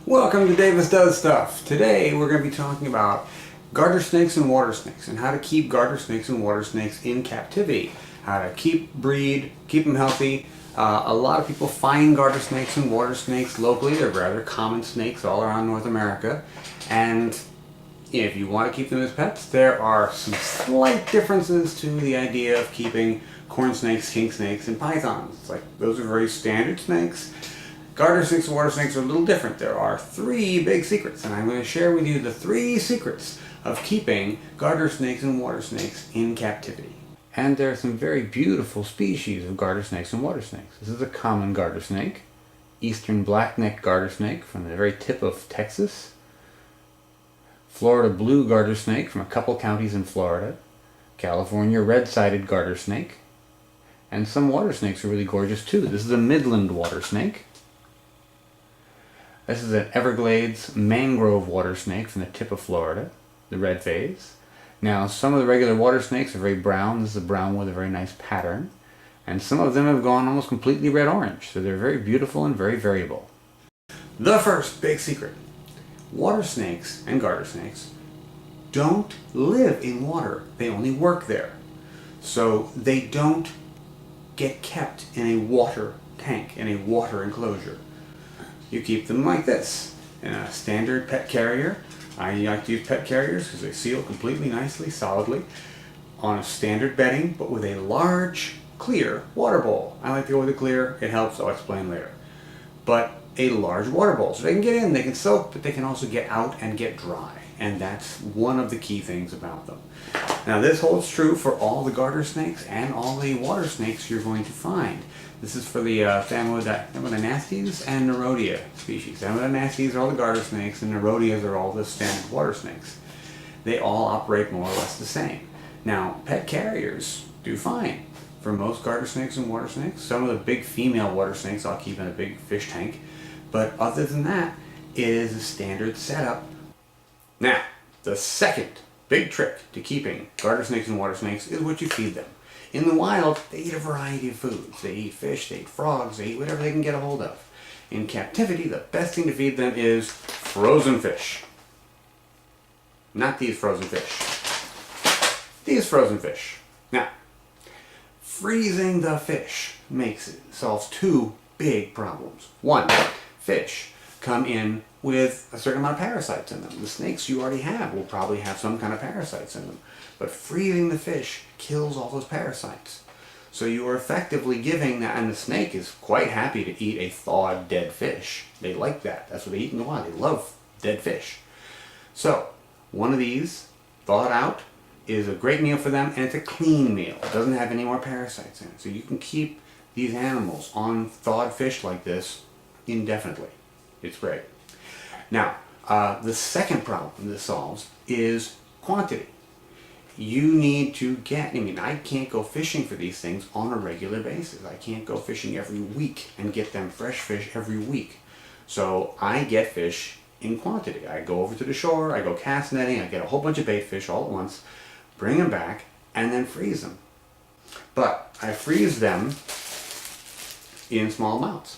Welcome to Davis Does Stuff. Today we're going to be talking about garter snakes and water snakes and how to keep garter snakes and water snakes in captivity. How to breed, keep them healthy. A lot of people find garter snakes and water snakes locally. They're rather common snakes all around North America. And if you want to keep them as pets, there are some slight differences to the idea of keeping corn snakes, king snakes, and pythons. Those are very standard snakes. Garter snakes and water snakes are a little different. There are three big secrets, and I'm going to share with you the three secrets of keeping garter snakes and water snakes in captivity. And there are some very beautiful species of garter snakes and water snakes. This is a common garter snake, eastern black-necked garter snake from the very tip of Texas, Florida blue garter snake from a couple counties in Florida, California red-sided garter snake, and some water snakes are really gorgeous too. This is a Midland water snake. This is an Everglades mangrove water snake from the tip of Florida, the red phase. Now, some of the regular water snakes are very brown. This is a brown with a very nice pattern. And some of them have gone almost completely red-orange, so they're very beautiful and very variable. The first big secret. Water snakes and garter snakes don't live in water. They only work there. So they don't get kept in a water tank, in a water enclosure. You keep them like this, in a standard pet carrier. I like to use pet carriers because they seal completely nicely, solidly, on a standard bedding, but with a large, clear water bowl. I like to go with a clear. It helps. I'll explain later. But a large water bowl, so they can get in, they can soak, but they can also get out and get dry. And that's one of the key things about them. Now, this holds true for all the garter snakes and all the water snakes you're going to find. This is for the Thamnodenastes and Nerodia species. Thamnodenastes are all the garter snakes, and Nerodias are all the standard water snakes. They all operate more or less the same. Now, pet carriers do fine for most garter snakes and water snakes. Some of the big female water snakes I'll keep in a big fish tank. But other than that, it is a standard setup. Now, the second big trick to keeping garter snakes and water snakes is what you feed them. In the wild, they eat a variety of foods. They eat fish, they eat frogs, they eat whatever they can get a hold of. In captivity, the best thing to feed them is frozen fish. Not these frozen fish. These frozen fish. Now, freezing the fish solves two big problems. One, fish come in with a certain amount of parasites in them. The snakes you already have will probably have some kind of parasites in them. But freezing the fish kills all those parasites. So you are effectively giving that, and the snake is quite happy to eat a thawed dead fish. They like that. That's what they eat in the wild. They love dead fish. So one of these, thawed out, is a great meal for them, and it's a clean meal. It doesn't have any more parasites in it. So you can keep these animals on thawed fish like this indefinitely. It's great. Now, the second problem this solves is quantity. You need to I can't go fishing for these things on a regular basis. I can't go fishing every week and get them fresh fish every week. So I get fish in quantity. I go over to the shore, I go cast netting, I get a whole bunch of bait fish all at once, bring them back, and then freeze them. But I freeze them in small amounts.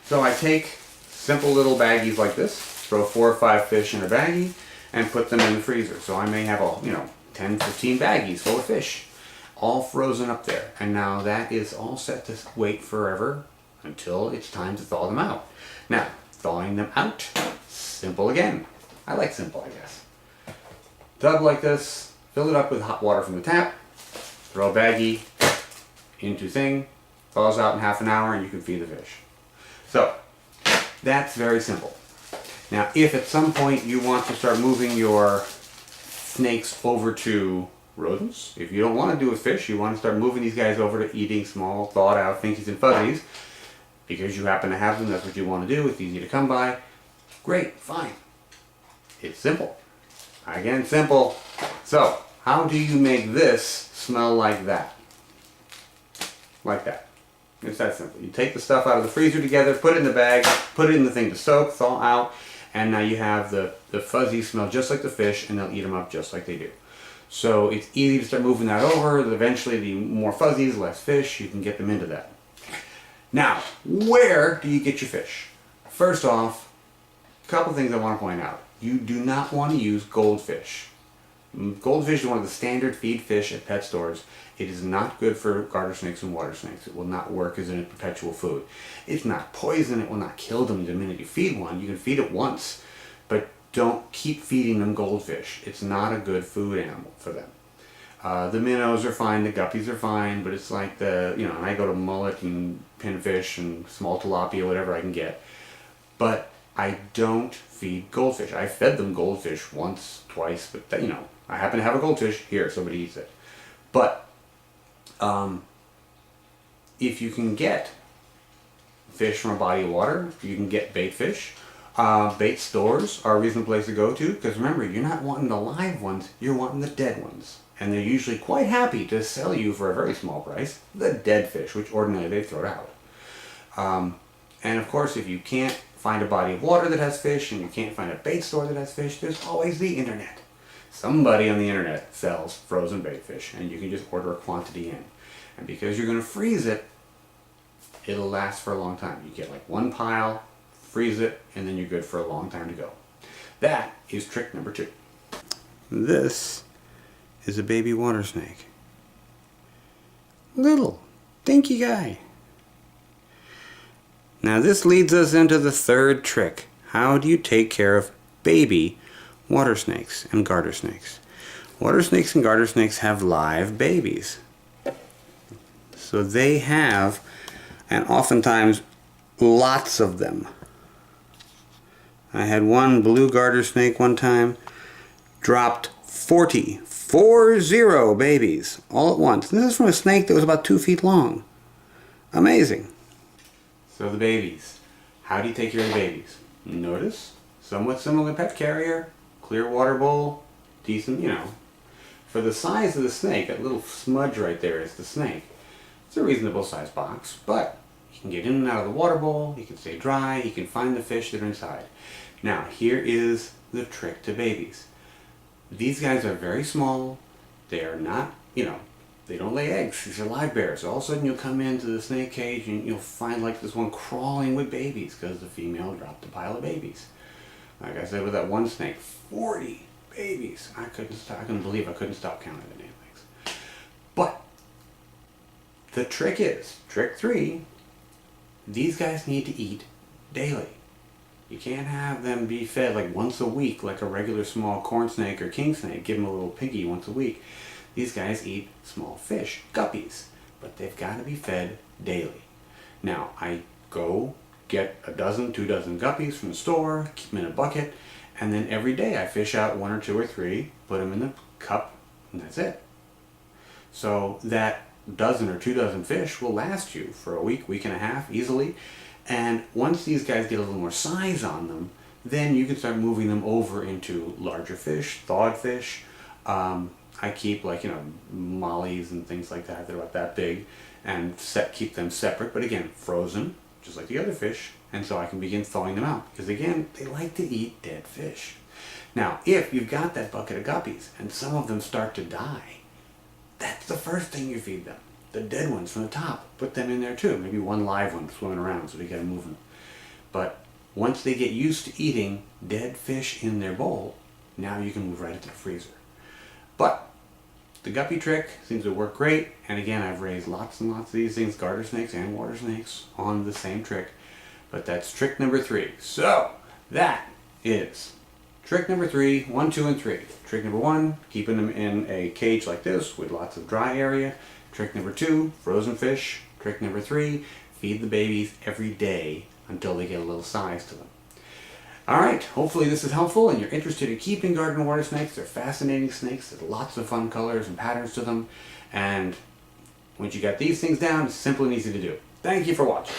So I take simple little baggies like this, throw 4 or 5 fish in a baggie, and put them in the freezer. So I may have 10, 15 baggies full of fish, all frozen up there. And now that is all set to wait forever until it's time to thaw them out. Now, thawing them out, simple again. I like simple, I guess. Tub like this, fill it up with hot water from the tap, throw a baggie into thing, thaws out in half an hour, and you can feed the fish. So, that's very simple. Now, if at some point you want to start moving your snakes over to rodents, if you don't want to do with fish, you want to start moving these guys over to eating small, thawed out finkies and fuzzies, because you happen to have them, that's what you want to do, it's easy to come by, great, fine. It's simple. Again, simple. So, how do you make this smell like that? Like that. It's that simple. You take the stuff out of the freezer together, put it in the bag, put it in the thing to soak, thaw out, and now you have the fuzzies smell just like the fish, and they'll eat them up just like they do. So it's easy to start moving that over. Eventually, the more fuzzies, less fish, you can get them into that. Now, where do you get your fish? First off, couple things I want to point out. You do not want to use goldfish. Goldfish is one of the standard feed fish at pet stores. It is not good for garter snakes and water snakes. It will not work as a perpetual food. It's not poison. It will not kill them the minute you feed one. You can feed it once, but don't keep feeding them goldfish. It's not a good food animal for them. The minnows are fine, the guppies are fine, but it's like I go to mullet and pinfish and small tilapia, whatever I can get. But I don't feed goldfish. I fed them goldfish once, twice, but I happen to have a goldfish, here, somebody eats it. But if you can get fish from a body of water, you can get bait fish. Bait stores are a reasonable place to go to, because remember, you're not wanting the live ones, you're wanting the dead ones. And they're usually quite happy to sell you for a very small price the dead fish, which ordinarily they throw out. And of course, if you can't find a body of water that has fish and you can't find a bait store that has fish, there's always the internet. Somebody on the internet sells frozen bait fish, and you can just order a quantity in. And because you're going to freeze it, it'll last for a long time. You get like one pile, freeze it, and then you're good for a long time to go. That is trick number 2. This is a baby water snake. Little, dinky guy. Now this leads us into the 3rd trick. How do you take care of baby water snakes and garter snakes? Water snakes and garter snakes have live babies. So they have, and oftentimes, lots of them. I had one blue garter snake one time, dropped 40 babies all at once. This is from a snake that was about 2 feet long. Amazing. So the babies. How do you take care of the babies? Notice, somewhat similar to pet carrier, clear water bowl, decent, For the size of the snake, that little smudge right there is the snake. It's a reasonable sized box, but you can get in and out of the water bowl, you can stay dry, you can find the fish that are inside. Now, here is the trick to babies. These guys are very small. They are not, they don't lay eggs. These are live bears. All of a sudden you'll come into the snake cage and you'll find like this one crawling with babies because the female dropped a pile of babies. Like I said with that one snake, 40 babies. I couldn't believe I couldn't stop counting the damn things. But the trick is, trick 3, these guys need to eat daily. You can't have them be fed like once a week like a regular small corn snake or king snake. Give them a little piggy once a week. These guys eat small fish, guppies, but they've got to be fed daily. Now, I go get a dozen, 2 dozen guppies from the store, keep them in a bucket, and then every day I fish out 1 or 2 or 3, put them in the cup, and that's it. So that dozen or 2 dozen fish will last you for a week, week and a half easily. And once these guys get a little more size on them, then you can start moving them over into larger fish, thawed fish. I keep mollies and things like that. They're about that big, and keep them separate, but again, frozen, just like the other fish. And so I can begin thawing them out, because again, they like to eat dead fish. Now, if you've got that bucket of guppies and some of them start to die, that's the first thing you feed them. The dead ones from the top. Put them in there too. Maybe one live one swimming around so we get them moving. But once they get used to eating dead fish in their bowl, now you can move right into the freezer. But the guppy trick seems to work great. And again, I've raised lots and lots of these things, garter snakes and water snakes, on the same trick. But that's trick number 3. So that is trick number 3, 1, 2, and 3. Trick number 1, keeping them in a cage like this with lots of dry area. Trick number 2, frozen fish. Trick number 3, feed the babies every day until they get a little size to them. Alright, hopefully this is helpful and you're interested in keeping garden water snakes. They're fascinating snakes. There's lots of fun colors and patterns to them. And once you got these things down, it's simple and easy to do. Thank you for watching.